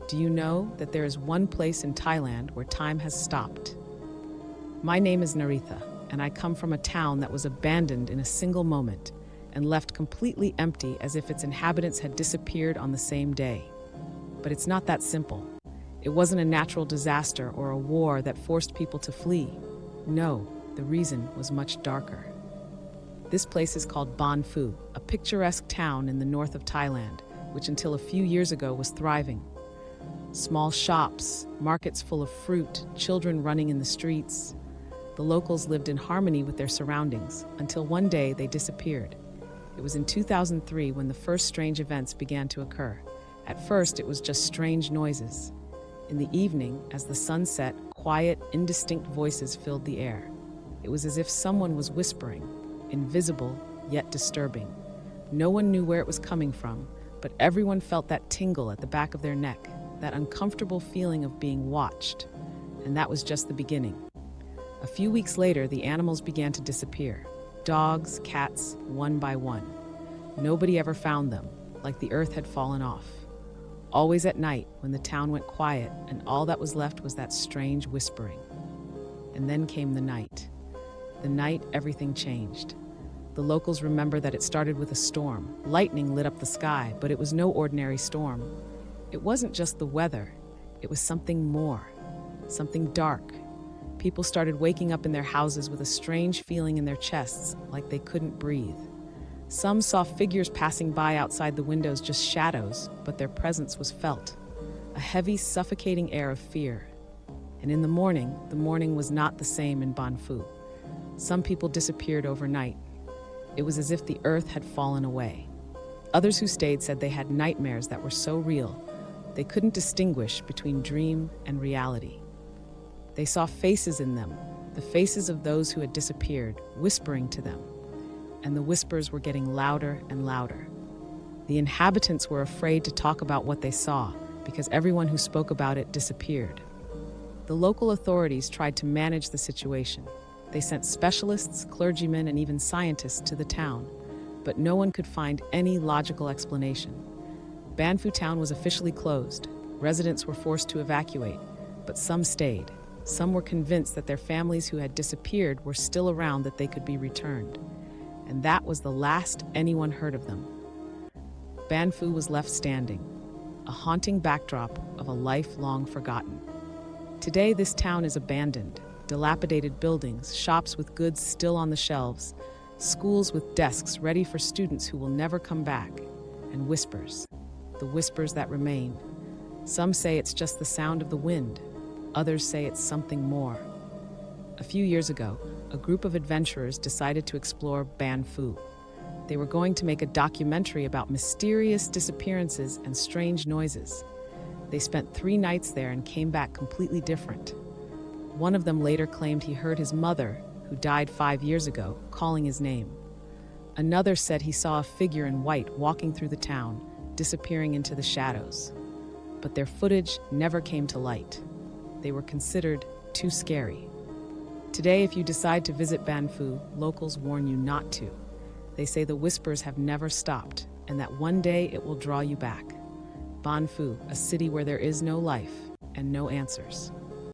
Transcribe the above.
Do you know that there is one place in Thailand where time has stopped? My name is Naritha, and I come from a town that was abandoned in a single moment and left completely empty as if its inhabitants had disappeared on the same day. But it's not that simple. It wasn't a natural disaster or a war that forced people to flee. No, the reason was much darker. This place is called Ban Phu, a picturesque town in the north of Thailand, which until a few years ago was thriving. Small shops, markets full of fruit, children running in the streets. The locals lived in harmony with their surroundings until one day they disappeared. It was in 2003 when the first strange events began to occur. At first, it was just strange noises. In the evening, as the sun set, quiet, indistinct voices filled the air. It was as if someone was whispering, invisible yet disturbing. No one knew where it was coming from, but everyone felt that tingle at the back of their neck, that uncomfortable feeling of being watched. And that was just the beginning. A few weeks later, the animals began to disappear. Dogs, cats, one by one. Nobody ever found them, like the earth had fallen off. Always at night, when the town went quiet and all that was left was that strange whispering. And then came the night. The night everything changed. The locals remember that it started with a storm. Lightning lit up the sky, but it was no ordinary storm. It wasn't just the weather. It was something more, something dark. People started waking up in their houses with a strange feeling in their chests, like they couldn't breathe. Some saw figures passing by outside the windows, just shadows, but their presence was felt. A heavy, suffocating air of fear. And in the morning was not the same in Ban Phu. Some people disappeared overnight. It was as if the earth had fallen away. Others who stayed said they had nightmares that were so real, they couldn't distinguish between dream and reality. They saw faces in them, the faces of those who had disappeared, whispering to them. And the whispers were getting louder and louder. The inhabitants were afraid to talk about what they saw because everyone who spoke about it disappeared. The local authorities tried to manage the situation. They sent specialists, clergymen, and even scientists to the town, but no one could find any logical explanation. Ban Phu town was officially closed. Residents were forced to evacuate, but some stayed. Some were convinced that their families who had disappeared were still around, that they could be returned. And that was the last anyone heard of them. Ban Phu was left standing, a haunting backdrop of a life long forgotten. Today, this town is abandoned. Dilapidated buildings, shops with goods still on the shelves, schools with desks ready for students who will never come back, and whispers, the whispers that remain. Some say it's just the sound of the wind. Others say it's something more. A few years ago, a group of adventurers decided to explore Ban Phu. They were going to make a documentary about mysterious disappearances and strange noises. They spent 3 nights there and came back completely different. One of them later claimed he heard his mother, who died 5 years ago, calling his name. Another said he saw a figure in white walking through the town, disappearing into the shadows. But their footage never came to light. They were considered too scary. Today, if you decide to visit Ban Phu, locals warn you not to. They say the whispers have never stopped, and that one day it will draw you back. Ban Phu, a city where there is no life and no answers.